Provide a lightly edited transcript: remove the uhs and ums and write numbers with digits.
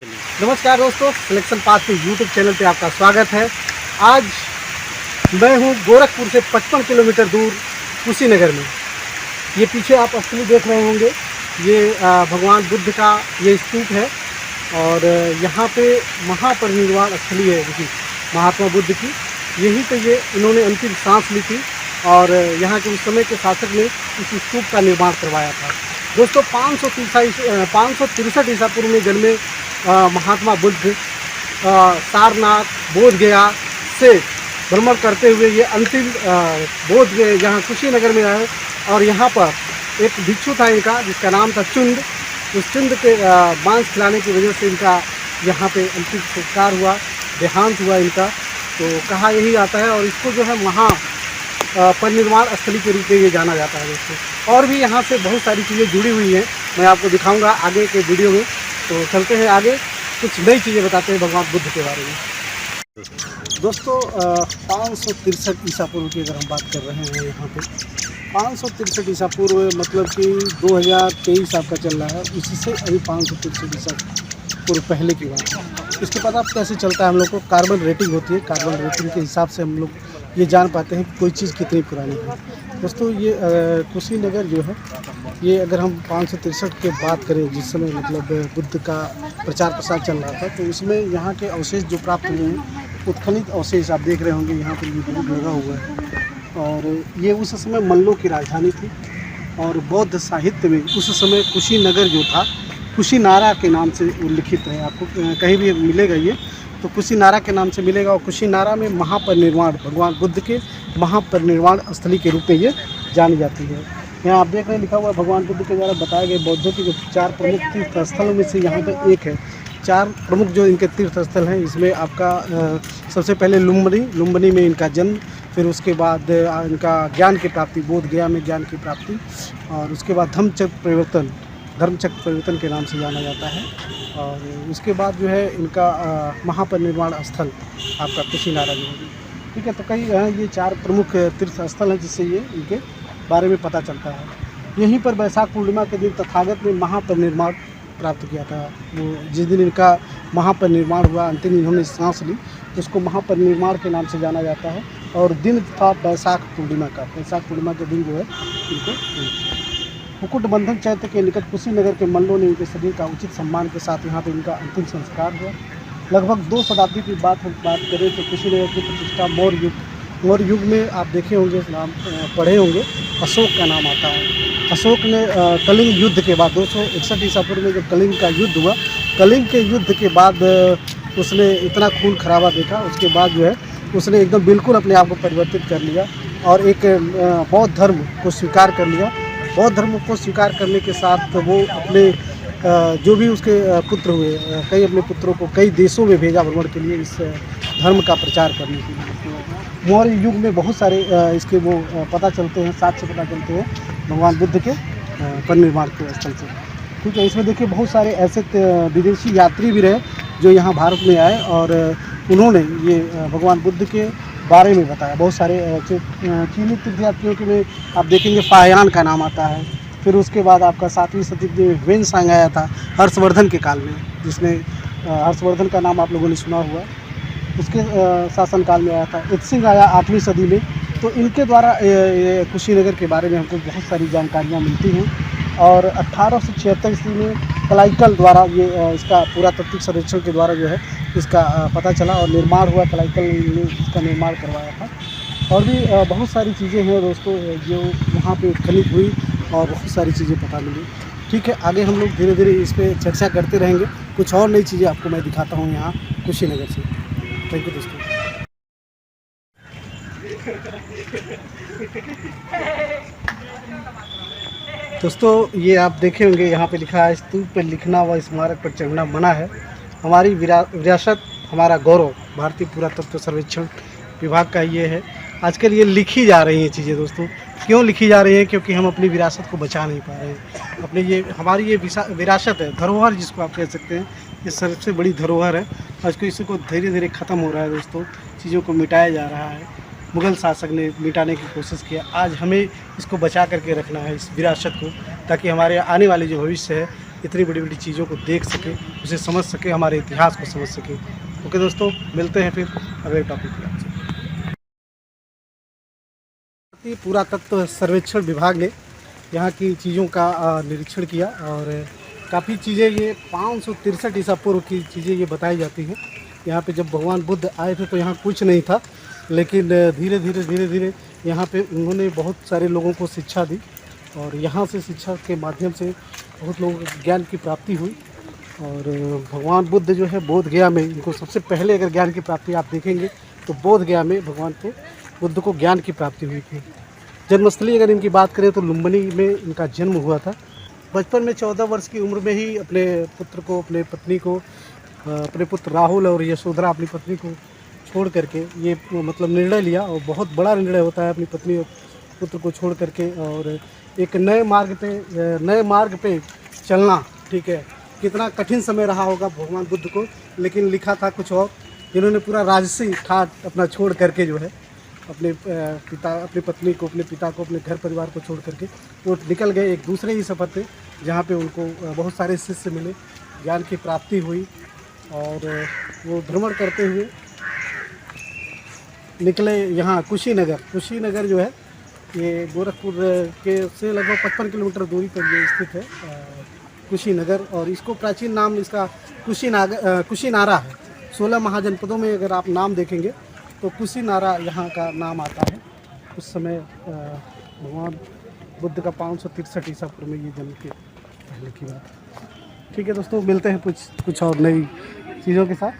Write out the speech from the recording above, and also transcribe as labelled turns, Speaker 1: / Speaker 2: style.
Speaker 1: नमस्कार दोस्तों, selection path के यूट्यूब चैनल पे आपका स्वागत है। आज मैं हूँ गोरखपुर से 55 किलोमीटर दूर कुशीनगर में। ये पीछे आप स्थली देख रहे होंगे, ये भगवान बुद्ध का ये स्तूप है और यहाँ पे महापरिनिर्वाण स्थली है देखिए महात्मा बुद्ध की। यहीं पे ये इन्होंने अंतिम सांस ली थी और यहाँ के उस समय के शासक ने इस स्तूप का निर्माण करवाया था। दोस्तों 563 ईसा पूर्व में जन्मे महात्मा बुद्ध सारनाथ बोध गया से भ्रमण करते हुए ये अंतिम बोध गया यहाँ कुशीनगर में आए और यहाँ पर एक भिक्षु था इनका जिसका नाम था चुंद। उस चुंद के मांस खिलाने की वजह से इनका यहाँ पे अंतिम संस्कार हुआ, देहांत हुआ इनका। तो कहा यही आता है और इसको जो है महा परिनिर्वाण स्थली के रूप में ये जाना जाता है दोस्तों। और भी यहाँ से बहुत सारी चीज़ें जुड़ी हुई हैं, मैं आपको दिखाऊंगा आगे के वीडियो में। तो चलते हैं आगे, कुछ नई चीज़ें बताते हैं भगवान बुद्ध के बारे में। दोस्तों 563 ईसा पूर्व की अगर हम बात कर रहे हैं यहाँ पे 563 ईसा पूर्व मतलब कि 2023 आपका चल रहा है, इससे अभी 563 ईसा पूर्व पहले की बात है। इसके बाद आप कैसे चलता है, हम लोग को कार्बन रेटिंग होती है, कार्बन रेटिंग के हिसाब से हम लोग ये जान पाते हैं कि कोई चीज़ कितनी पुरानी है। दोस्तों ये कुशीनगर जो है ये अगर हम 563 की बात करें जिस समय मतलब बुद्ध का प्रचार प्रसार चल रहा था, तो उसमें यहाँ के अवशेष जो प्राप्त हुए हैं, उत्खनित अवशेष आप देख रहे होंगे यहाँ पर ये बोर्ड लगा हुआ है। और ये उस समय मल्लों की राजधानी थी और बौद्ध साहित्य में उस समय कुशीनगर जो था कुशीनारा के नाम से उल्लिखित है। आपको कहीं भी मिलेगा ये तो कुशीनारा के नाम से मिलेगा। और कुशीनारा में महापरिनिर्वाण भगवान बुद्ध के महापरिनिर्वाण स्थली के रूप में ये जानी जाती है। यहाँ आप देख रहे हैं लिखा हुआ भगवान बुद्ध के द्वारा बताए गए बौद्धों के जो 4 प्रमुख तीर्थ स्थलों में से यहाँ पर एक है। 4 प्रमुख जो इनके तीर्थ स्थल हैं, इसमें आपका सबसे पहले लुम्बिनी में इनका जन्म, फिर उसके बाद इनका ज्ञान की प्राप्ति, बोध गया में ज्ञान की प्राप्ति, और उसके बाद धर्मचक्र परिवर्तन के नाम से जाना जाता है। और उसके बाद जो है इनका महापरिनिर्वाण स्थल आपका कुशीनारा जो है। ठीक है, तो कई ये 4 प्रमुख तीर्थ स्थल हैं जिससे ये इनके बारे में पता चलता है। यहीं पर वैशाख पूर्णिमा के दिन तथागत ने महापरिनिर्वाण प्राप्त किया था। वो जिस दिन इनका महापरिनिर्वाण हुआ, अंतिम इन्होंने सांस ली, उसको महापरिनिर्वाण के नाम से जाना जाता है। और दिन था वैशाख पूर्णिमा का। वैशाख पूर्णिमा के दिन जो है इनको मुकुट बंधन चैत्य के निकट कुशीनगर के मल्लों ने इनके शरीर का उचित सम्मान के साथ यहाँ पे इनका अंतिम संस्कार हुआ। लगभग 2 शताब्दी की बात करें तो कुशीनगर की प्रतिष्ठा मौर्य युग में आप देखे होंगे, नाम पढ़े होंगे, अशोक का नाम आता है। अशोक ने कलिंग युद्ध के बाद 261 ईसा पूर्व में जब कलिंग का युद्ध हुआ, कलिंग के युद्ध के बाद उसने इतना खून खराबा देखा, उसके बाद जो है उसने एकदम बिल्कुल अपने आप को परिवर्तित कर लिया और एक बौद्ध धर्म को स्वीकार कर लिया। बौद्ध धर्म को स्वीकार करने के साथ वो अपने जो भी उसके पुत्र हुए, कई अपने पुत्रों को कई देशों में भेजा भ्रमण के लिए इस धर्म का प्रचार करने के लिए। मौर्य युग में बहुत सारे इसके वो पता चलते हैं, साक्ष्य पता चलते हैं भगवान बुद्ध के परिनिर्वाण के स्थल से। ठीक है, इसमें देखिए बहुत सारे ऐसे विदेशी यात्री भी रहे जो यहाँ भारत में आए और उन्होंने ये भगवान बुद्ध के बारे में बताया। बहुत सारे चीनी तीर्थयात्रियों के में आप देखेंगे फाहयान का नाम आता है। फिर उसके बाद आपका 7वीं शताब्दी में ह्वेनसांग आया था हर्षवर्धन के काल में, जिसने हर्षवर्धन का नाम आप लोगों ने सुना हुआ, उसके शासनकाल में आया था। इत्सिंग आया 8वीं सदी में। तो इनके द्वारा कुशीनगर के बारे में हमको बहुत सारी जानकारियाँ मिलती हैं। और 1876 ईस्वी में कलाइकल द्वारा ये इसका पुरातात्विक सर्वेक्षण के द्वारा जो है इसका पता चला और निर्माण हुआ। कलाइकल ने इसका निर्माण करवाया था। और भी बहुत सारी चीज़ें हैं दोस्तों जो वहाँ पे उत्खनित हुई और बहुत सारी चीज़ें पता मिली। ठीक है, आगे हम लोग धीरे धीरे इस पर चर्चा करते रहेंगे। कुछ और नई चीज़ें आपको मैं दिखाता हूँ यहाँ कुशीनगर से। थैंक यू दोस्तों। दोस्तों ये आप देखे होंगे यहाँ पे लिखा है स्तूप पर लिखना व स्मारक पर चढ़ना मना है। हमारी विरासत हमारा गौरव भारतीय पुरातत्व सर्वेक्षण विभाग का ये है। आजकल ये लिखी जा रही हैं चीज़ें दोस्तों। क्यों लिखी जा रही हैं? क्योंकि हम अपनी विरासत को बचा नहीं पा रहे हैं। अपने ये हमारी ये विरासत है, धरोहर जिसको आप कह सकते हैं, ये सबसे बड़ी धरोहर है। आज इसको धीरे धीरे ख़त्म हो रहा है दोस्तों, चीज़ों को मिटाया जा रहा है। मुग़ल शासक ने मिटाने की कोशिश किया। आज हमें इसको बचा करके रखना है, इस विरासत को, ताकि हमारे आने वाले जो भविष्य है इतनी बड़ी बड़ी चीज़ों को देख सके, उसे समझ सके, हमारे इतिहास को समझ सके। ओके दोस्तों, मिलते हैं फिर अगले टॉपिक पे आपसे। पुरातत्व सर्वेक्षण विभाग ने यहाँ की चीज़ों का निरीक्षण किया और काफ़ी चीज़ें ये 563 ईसा पूर्व की चीज़ें ये बताई जाती हैं। यहाँ पे जब भगवान बुद्ध आए थे तो यहाँ कुछ नहीं था, लेकिन धीरे धीरे यहाँ पे उन्होंने बहुत सारे लोगों को शिक्षा दी और यहाँ से शिक्षा के माध्यम से बहुत लोगों को ज्ञान की प्राप्ति हुई। और भगवान बुद्ध जो है बोध गया में, इनको सबसे पहले अगर ज्ञान की प्राप्ति आप देखेंगे तो बोध गया में भगवान बुद्ध को ज्ञान की प्राप्ति हुई थी। जन्मस्थली अगर इनकी बात करें तो लुम्बिनी में इनका जन्म हुआ था। बचपन में 14 वर्ष की उम्र में ही अपने पुत्र को, अपने पत्नी को, अपने पुत्र राहुल और यशोधरा अपनी पत्नी को छोड़ करके ये मतलब निर्णय लिया, और बहुत बड़ा निर्णय होता है अपनी पत्नी और पुत्र को छोड़ करके और एक नए मार्ग पे चलना। ठीक है, कितना कठिन समय रहा होगा भगवान बुद्ध को, लेकिन लिखा था कुछ और। जिन्होंने पूरा राजसी ठाट अपना छोड़ करके जो है अपने अपनी पत्नी को, अपने पिता को, अपने घर परिवार को छोड़ करके वो निकल गए एक दूसरे ही सफ़र पे, जहाँ पे उनको बहुत सारे शिष्य मिले, ज्ञान की प्राप्ति हुई और वो भ्रमण करते हुए निकले यहाँ कुशीनगर जो है ये गोरखपुर के से लगभग 55 किलोमीटर दूरी पर ये स्थित है कुशीनगर, और इसको प्राचीन नाम इसका कुशीनारा है। 16 महाजनपदों में अगर आप नाम देखेंगे तो कुशीनारा यहाँ का नाम आता है। उस समय भगवान बुद्ध का 563 ईसा पूर्व में ये जन्म के पहले की बात है। ठीक है दोस्तों, मिलते हैं कुछ और नई चीज़ों के साथ।